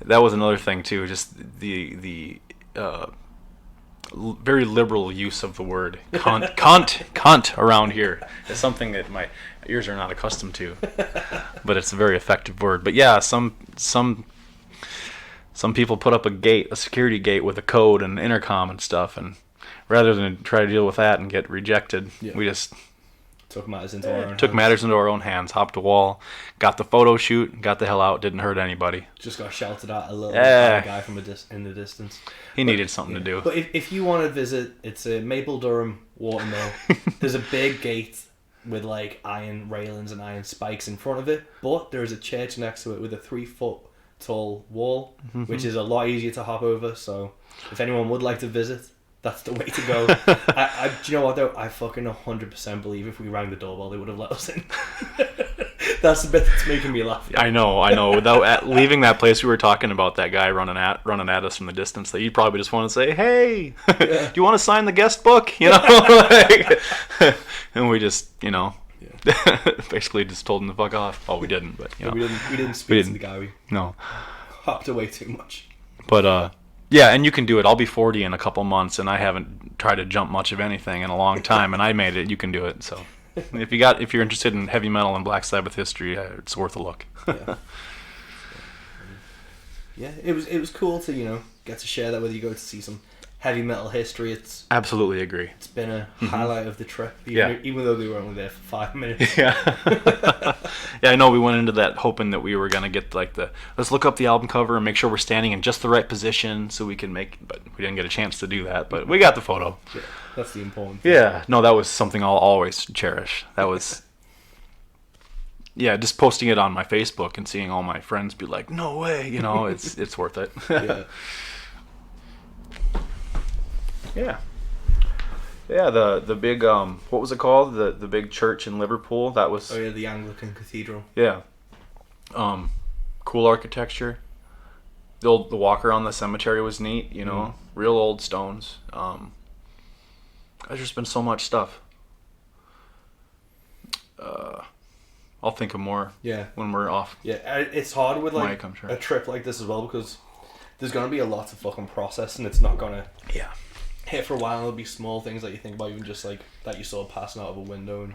that was another thing too. Just the very liberal use of the word cunt around here is something that my ears are not accustomed to, but it's a very effective word. But yeah, some some people put up a security gate with a code and intercom and stuff, and rather than try to deal with that and get rejected, we just took matters into our own took hands. matters into our own hands, hopped a wall, got the photo shoot, got the hell out, didn't hurt anybody. Just got shouted at a little guy from in the distance. He needed something to do. But if you want to visit, it's a Maple Durham watermill. There's a big gate with like iron railings and iron spikes in front of it, but there's a church next to it with a 3-foot tall wall, which is a lot easier to hop over. So if anyone would like to visit, that's the way to go. Do you know what though? I fucking 100% believe if we rang the doorbell, they would have let us in. That's the bit that's making me laugh. I know. Without leaving that place, we were talking about that guy running at us from the distance. That you probably just want to say, "Hey, do you want to sign the guest book?" You know, and we just, basically just told him to fuck off. Well, we didn't, but we didn't speak to the guy. No, hopped away too much. But yeah, and you can do it. I'll be 40 in a couple months, and I haven't tried to jump much of anything in a long time, and I made it. You can do it. So, if you're interested in heavy metal and Black Sabbath history, it's worth a look. Yeah, it was cool to get to share that with you. Go to see some heavy metal history. It's absolutely agree. It's been a highlight of the trip, even though they were only there for 5 minutes. Yeah, yeah. I know we went into that hoping that we were gonna get like let's look up the album cover and make sure we're standing in just the right position so we can but we didn't get a chance to do that. But we got the photo. Yeah, that's the important thing. Yeah, no, that was something I'll always cherish. That was. Yeah, just posting it on my Facebook and seeing all my friends be like, "No way," it's worth it. Yeah. Yeah. Yeah, the big what was it called? The big church in Liverpool. That was the Anglican Cathedral. Yeah. Cool architecture. The walk around the cemetery was neat, real old stones. There's just been so much stuff. I'll think of more when we're off. Yeah, it's hard with like Mike, a trip like this as well, because there's going to be a lot to fucking process, and it's not going to hit for a while. There'll be small things that you think about, even just like that you saw passing out of a window and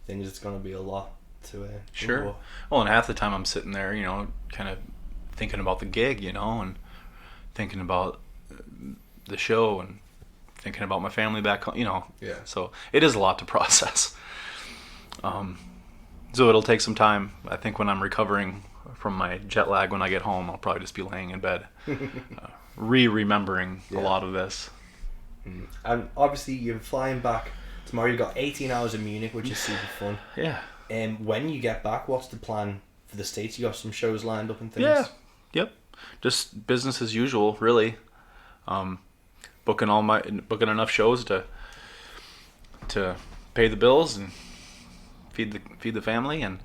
things. It's going to be a lot to sure. Well, and half the time I'm sitting there, kind of thinking about the gig, and thinking about the show and thinking about my family back home, Yeah. So it is a lot to process. So it'll take some time. I think when I'm recovering from my jet lag, when I get home, I'll probably just be laying in bed, remembering a lot of this. And obviously you're flying back tomorrow. You've got 18 hours in Munich, which is super fun. Yeah. And when you get back, what's the plan for the States? You got some shows lined up and things? Yeah. Yep. Just business as usual, really. Booking enough shows to pay the bills and feed the family, and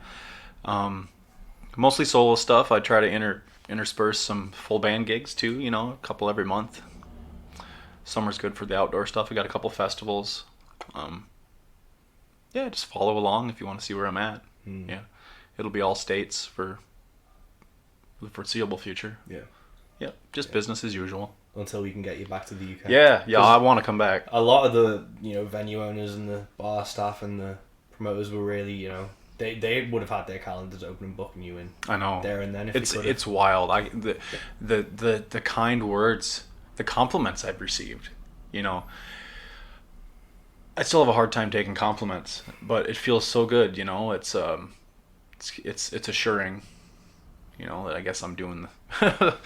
mostly solo stuff. I try to intersperse some full band gigs too, a couple every month. Summer's good for the outdoor stuff. We got a couple festivals. Just follow along if you want to see where I'm at. Yeah, it'll be all states for the foreseeable future. Yeah, just business as usual until we can get you back to the UK. Yeah, I want to come back. A lot of the venue owners and the bar staff and the promoters were really they would have had their calendars open and booking you in. I know there and then. If it's wild. The kind words, the compliments I've received. I still have a hard time taking compliments, but it feels so good. It's assuring. That I guess I'm doing that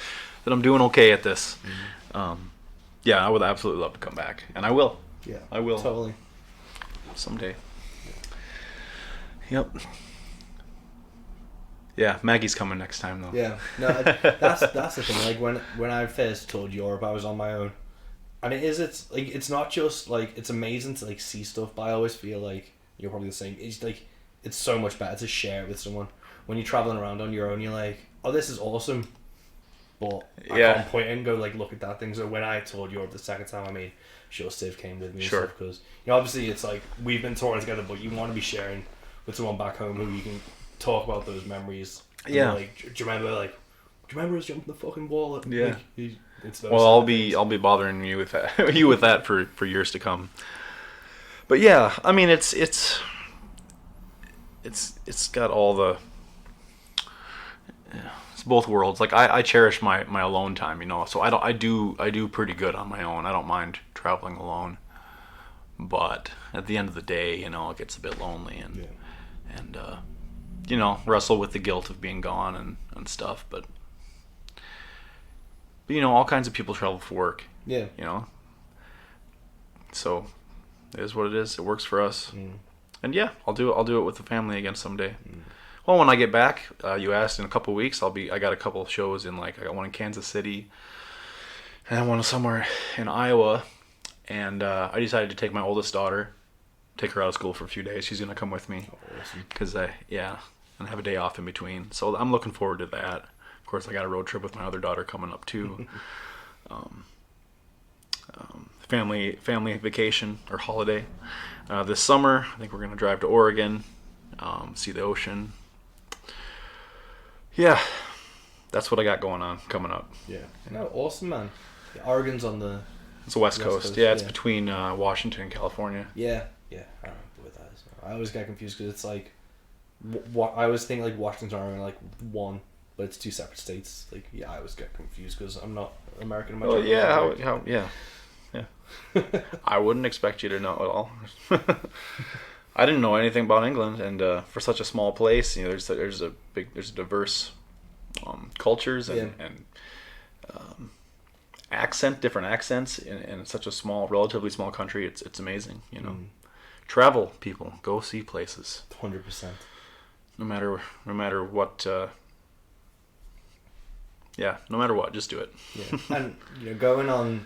I'm doing okay at this. I would absolutely love to come back, and I will. Yeah, I will totally someday. Yep. Yeah, Maggie's coming next time though. Yeah, no, that's the thing. Like when I first toured Europe, I was on my own, and it's like it's not just like it's amazing to like see stuff, but I always feel like you're probably the same. It's like it's so much better to share it with someone. When you're traveling around on your own, you're like, oh, this is awesome, but I can't point and go like, look at that thing. So when I toured Europe the second time, I made sure Steve came with me. Sure. Because obviously it's like we've been touring together, but you want to be sharing with someone back home who you can talk about those memories. Yeah. Like, do you remember us jumping the fucking wall? Yeah. It's well, I'll be bothering you with that for years to come. But yeah, I mean it's got all the It's both worlds. Like I cherish my alone time, you know. So I do pretty good on my own. I don't mind traveling alone. But at the end of the day, you know, it gets a bit lonely and you know, wrestle with the guilt of being gone and stuff. But you know, all kinds of people travel for work. Yeah. You know. So it is what it is. It works for us. And yeah, I'll do it with the family again someday. Well, when I get back, you asked, in a couple weeks, I got a couple shows in, like, I got one in Kansas City and one somewhere in Iowa. And I decided to take my oldest daughter, take her out of school for a few days. She's going to come with me. Oh, awesome. Because and have a day off in between. So I'm looking forward to that. Of course, I got a road trip with my other daughter coming up too. Family vacation or holiday this summer. I think we're going to drive to Oregon, see the ocean. Yeah, that's what I got going on coming up. Yeah. No, awesome, man. Yeah, Oregon's on the... It's the West Coast. Yeah, it's between Washington and California. Yeah. I don't know what that is. I always get confused because it's like... I always think like Washington's Oregon like one, but it's two separate states. Like, yeah, I always get confused because I'm not American. Well, yeah. I wouldn't expect you to know at all. I didn't know anything about England, and for such a small place, you know, there's diverse cultures and different accents in such a relatively small country. It's amazing, you know. Travel, people, go see places. 100%. No matter what. No matter what, just do it. Yeah, and you know, going on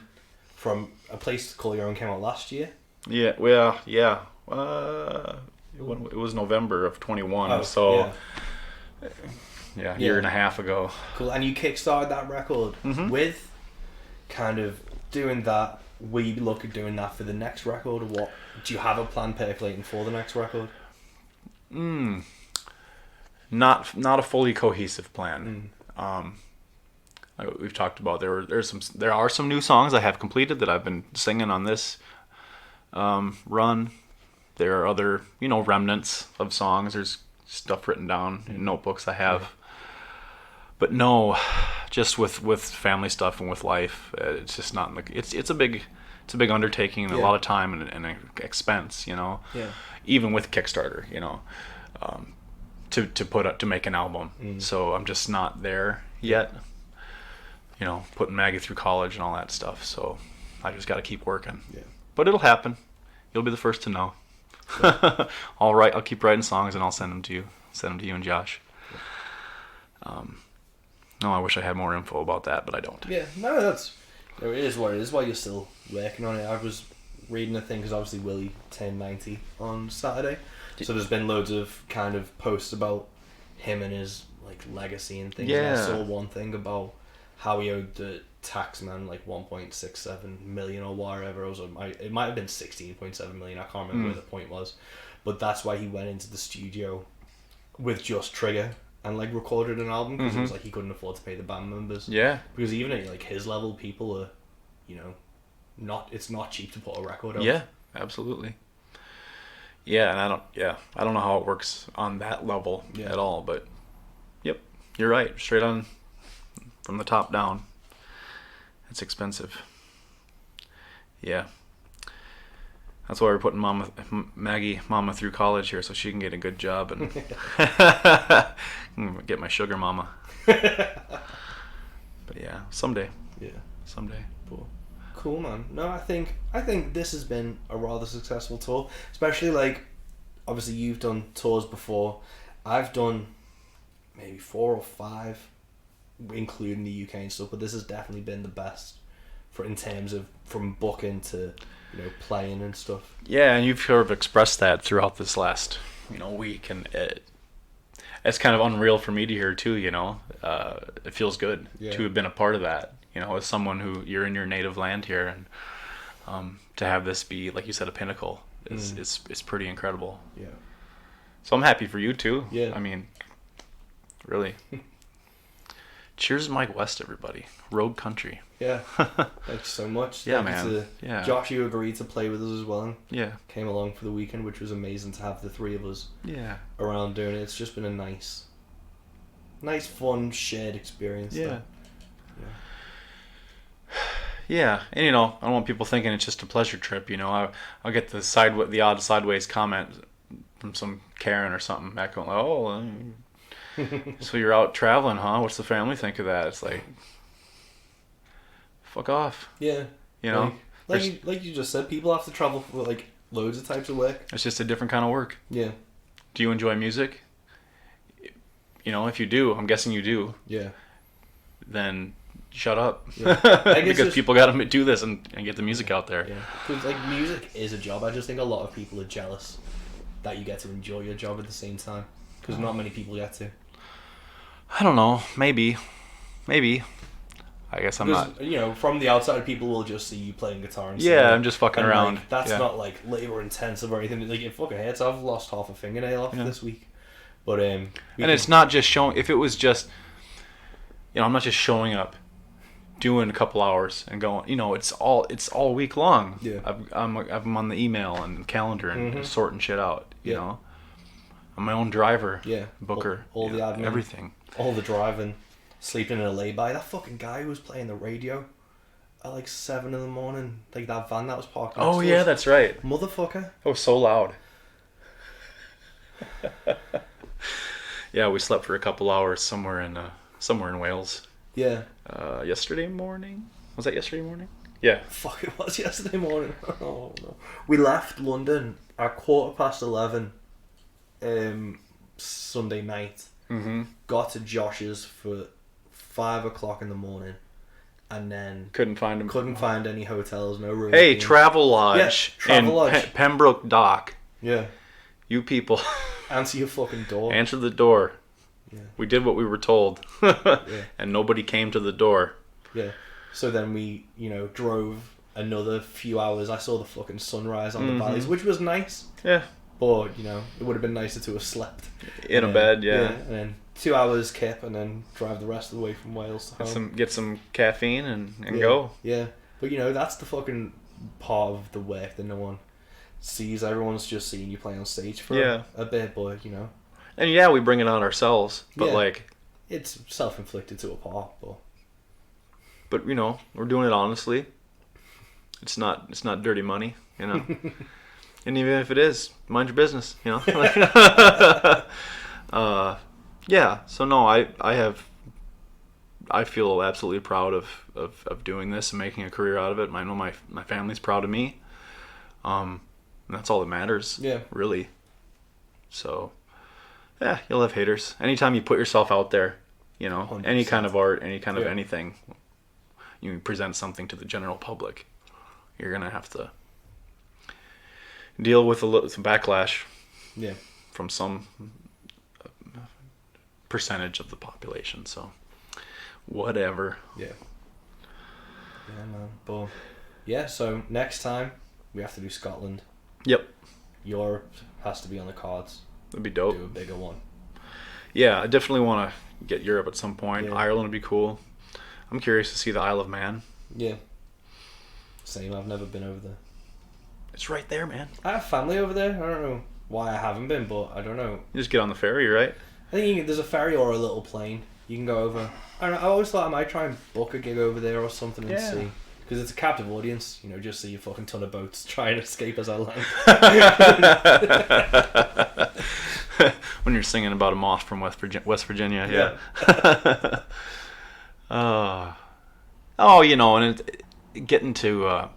from A Place to Call Your Own came out last year. Yeah, well, yeah. It was November of 21, so a year and a half ago. Cool, and you kickstarted that record with kind of doing that. Will you look at doing that for the next record, or what? Do you have a plan percolating for the next record? Not a fully cohesive plan. Like we've talked about, there are some new songs I have completed that I've been singing on this run. There are other, you know, remnants of songs. There's stuff written down in notebooks I have. But no, just with family stuff and with life, it's just not. It's a big undertaking and a lot of time and expense, you know. Yeah. Even with Kickstarter, you know, to make an album. So I'm just not there yet. You know, putting Maggie through college and all that stuff. So I just got to keep working. Yeah. But it'll happen. You'll be the first to know. I'll keep writing songs and I'll send them to you. Send them to you and Josh. No, I wish I had more info about that, but I don't. Yeah, no, it is what it is. While you're still working on it, I was reading a thing because obviously Willie turned 90 on Saturday, so there's been loads of kind of posts about him and his like legacy and things. Yeah. And I saw one thing about how he owed the taxman like 1.67 million or whatever. It might have been 16.7 million. I can't remember where the point was, but that's why he went into the studio with just Trigger and like recorded an album because it was like he couldn't afford to pay the band members. Yeah. Because even at like his level, people are, you know, it's not cheap to put a record out. Yeah, absolutely. Yeah, and I don't know how it works on that level at all, but yep, you're right. Straight on from the top down. It's expensive. Yeah. That's why we're putting Maggie through college here so she can get a good job and get my sugar mama. But yeah, someday. Yeah, someday. Cool, man. No, I think this has been a rather successful tour, especially like obviously you've done tours before. I've done maybe 4 or 5, including the UK and stuff, but this has definitely been the best in terms of from booking to, you know, playing and stuff. Yeah, and you've sort of expressed that throughout this last, you know, week, and it's kind of unreal for me to hear too. You know, it feels good to have been a part of that. You know, as someone who you're in your native land here, and to have this be, like you said, a pinnacle is pretty incredible. Yeah. So I'm happy for you too. Yeah. I mean, really. Cheers, Mike West, everybody. Rogue Country. Yeah. Thanks so much. Yeah, man. Josh, you agreed to play with us as well. Yeah. Came along for the weekend, which was amazing to have the 3 of us. Yeah. Around doing it. It's just been a nice nice, fun, shared experience. Yeah. Though. Yeah, and I don't want people thinking it's just a pleasure trip. I'll get the odd sideways comment from some Karen or something back going, "Oh, so you're out traveling, huh? What's the family think of that?" It's like, fuck off. Yeah. Like you just said, people have to travel for like loads of types of work. It's just a different kind of work. Yeah. Do you enjoy music? If you do, I'm guessing you do. Yeah. Then shut up. Yeah. Because people got to do this and get the music out there. Yeah. Because like music is a job. I just think a lot of people are jealous that you get to enjoy your job at the same time. Because not many people get to. I don't know. Maybe. I guess I'm not. From the outside, people will just see you playing guitar and yeah, I'm just fucking around. Like, that's not like labor intensive or anything. Like it fucking hurts. I've lost half a fingernail off this week. But it's not just showing. If it was just, I'm not just showing up, doing a couple hours and going. It's all week long. Yeah. I'm on the email and calendar and sorting shit out. You know, I'm my own driver. Yeah. Booker. All the admin. Everything. All the driving. Sleeping in a lay-by. That fucking guy who was playing the radio at like 7 a.m, like that van that was parked next Oh to yeah, us. that's right. Motherfucker. It was so loud. Yeah, we slept for a couple hours somewhere in Wales. Yeah. Yesterday morning? Was that yesterday morning? Yeah. Fuck, it was yesterday morning. Oh no. We left London at 11:15 Sunday night. Got to Josh's for 5 o'clock in the morning, and then couldn't find him. Couldn't find any hotels, no rooms. Hey, Travelodge in Pembroke Dock. Yeah. You people. Answer your fucking door. Answer the door. Yeah. We did what we were told. And nobody came to the door. Yeah. So then we, drove another few hours. I saw the fucking sunrise on the valleys, which was nice. Yeah. But, it would have been nicer to have slept. In a bed, yeah. And then 2 hours kip and then drive the rest of the way from Wales to home. Get some caffeine and go. Yeah. But, that's the fucking part of the work that no one sees. Everyone's just seeing you play on stage for a bit, but, And yeah, we bring it on ourselves, but it's self-inflicted to a part, but we're doing it honestly. It's not dirty money, And even if it is, mind your business, Yeah, so no, I feel absolutely proud of doing this and making a career out of it. I know my family's proud of me. And that's all that matters. Yeah. Really. So, yeah, you'll have haters. Anytime you put yourself out there, 100%. Any kind of art, any kind of anything, you present something to the general public, you're going to have to deal with some backlash from some percentage of the population. So, whatever. Yeah. Yeah, man. But, so next time, we have to do Scotland. Yep. Europe has to be on the cards. That'd be dope. Do a bigger one. Yeah, I definitely want to get Europe at some point. Yeah. Ireland would be cool. I'm curious to see the Isle of Man. Yeah. Same, I've never been over there. It's right there, man. I have family over there. I don't know why I haven't been, but I don't know. You just get on the ferry, right? I think there's a ferry or a little plane. You can go over. I don't know, I always thought I might try and book a gig over there or something and see. Because it's a captive audience, just see a fucking ton of boats try and escape as I land. When you're singing about a moth from West Virginia, yeah. And getting to...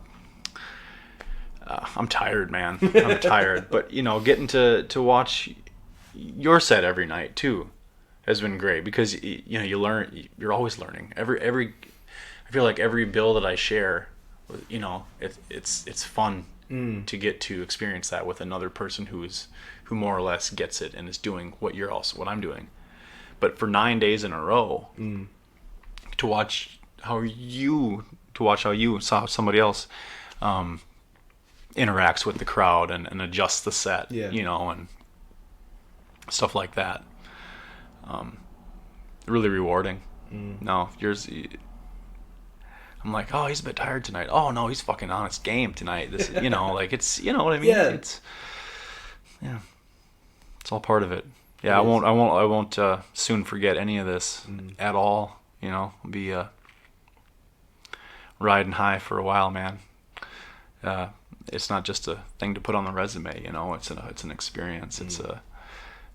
I'm tired, man. I'm tired. But, getting to watch your set every night, too, has been great. Because, you learn... You're always learning. I feel like every bill that I share, it's fun to get to experience that with another person who more or less gets it and is doing what I'm doing. But for 9 days in a row, to watch how you saw somebody else interacts with the crowd and adjusts the set, and stuff like that. Really rewarding. No, yours. I'm like, oh, he's a bit tired tonight. Oh no, he's fucking on his game tonight. This, it's, what I mean. Yeah. It's all part of it. Yeah, I won't soon forget any of this at all. You know, I'll be riding high for a while, man. It's not just a thing to put on the resume, you know. It's an experience. It's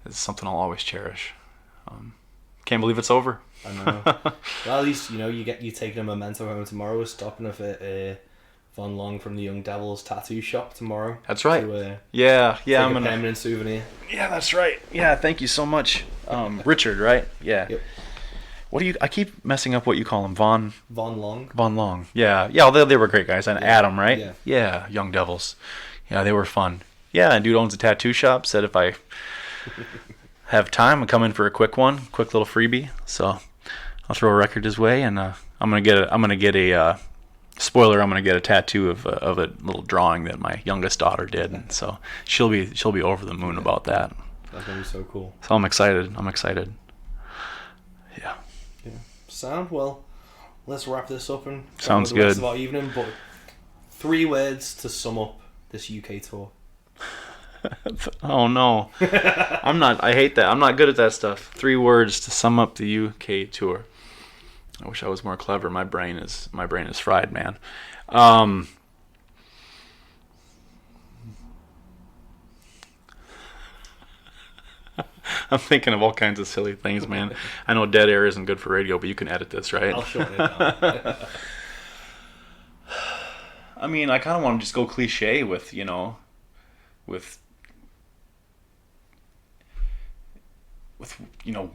something I'll always cherish. Can't believe it's over. I know. Well, at least you taking a memento home tomorrow. Stopping off at Von Long from the Young Devils tattoo shop tomorrow. That's right. To, yeah. I'm a permanent souvenir. Yeah, that's right. Yeah, thank you so much, Richard. Right? Yeah. Yep. What do you? I keep messing up what you call him. Von Long. Von Long. Yeah. They were great guys. And Adam, right? Yeah. Yeah. Young Devils. Yeah, they were fun. Yeah, and dude owns a tattoo shop. Said if I have time, I'll come in for a quick little freebie. So I'll throw a record his way, and I'm gonna get a spoiler. I'm gonna get a tattoo of a little drawing that my youngest daughter did, and so she'll be over the moon about that. That's gonna be so cool. So I'm excited. Yeah. Sound well. Let's wrap this up and sounds the rest good. of our evening. But 3 words to sum up this UK tour. Oh no, I'm not. I hate that. I'm not good at that stuff. 3 words to sum up the UK tour. I wish I was more clever. My brain is fried, man. I'm thinking of all kinds of silly things, man. I know dead air isn't good for radio, but you can edit this, right? I'll shorten it down. I mean, I kind of want to just go cliche with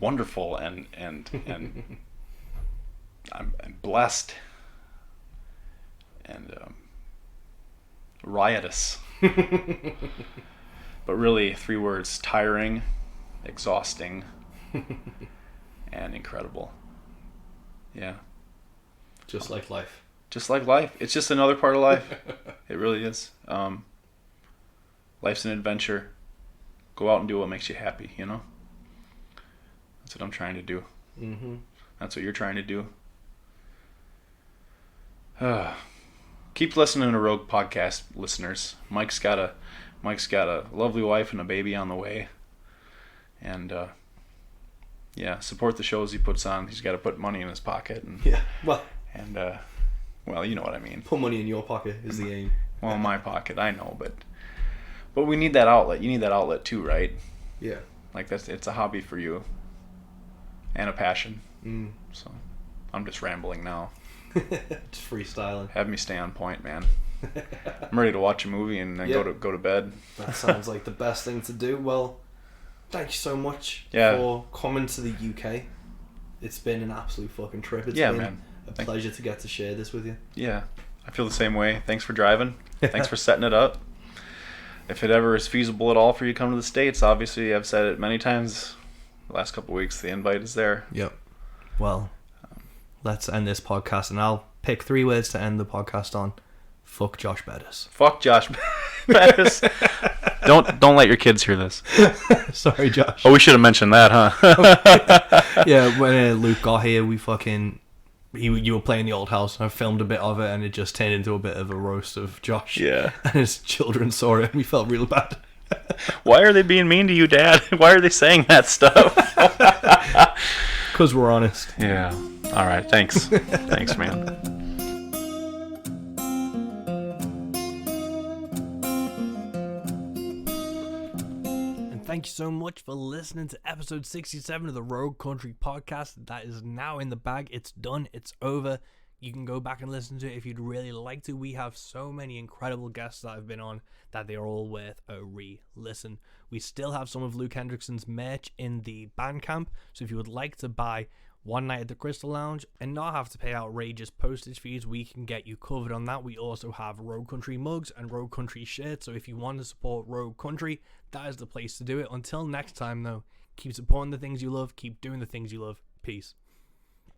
wonderful and I'm blessed and riotous. But really, 3 words: tiring, exhausting, and incredible. Yeah. Just like life. Just like life. It's just another part of life. It really is. Life's an adventure. Go out and do what makes you happy, you know? That's what I'm trying to do. Mm-hmm. That's what you're trying to do. Keep listening to Rogue Podcast, listeners. Mike's got a lovely wife and a baby on the way. And, support the shows he puts on. He's got to put money in his pocket. And, yeah, well, you know what I mean. Put money in your pocket is the aim. Well, in my pocket, I know, but we need that outlet. You need that outlet too, right? Yeah. Like it's a hobby for you. And a passion. Mm. So, I'm just rambling now. Just freestyling. Have me stay on point, man. I'm ready to watch a movie and then go to bed. That sounds like the best thing to do. Well, thank you so much for coming to the UK. It's been an absolute fucking trip. It's been man. a pleasure to get to share this with you. Yeah, I feel the same way. Thanks for driving. Thanks for setting it up. If it ever is feasible at all for you to come to the States, obviously I've said it many times the last couple of weeks, the invite is there. Yep. Well, let's end this podcast, and I'll pick 3 words to end the podcast on. Fuck Josh Bettis. Fuck Josh Bettis. Don't let your kids hear this. Sorry, Josh. Oh, we should have mentioned that, huh? Yeah, when Luke got here, you were playing the old house, and I filmed a bit of it, and it just turned into a bit of a roast of Josh. Yeah. And his children saw it, and we felt real bad. Why are they being mean to you, Dad? Why are they saying that stuff? Because we're honest. Yeah. All right. Thanks. Thanks, man. Thank you so much for listening to episode 67 of the Rogue Country podcast. That is now in the bag. It's done. It's over. You can go back and listen to it if you'd really like to. We have so many incredible guests that have been on that they are all worth a re-listen. We still have some of Luke Hendrickson's merch in the Bandcamp, so if you would like to buy One Night at the Crystal Lounge and not have to pay outrageous postage fees, we can get you covered on that. We also have Rogue Country mugs and Rogue Country shirts, so if you want to support Rogue Country, that is the place to do it. Until next time, though, keep supporting the things you love, keep doing the things you love. Peace.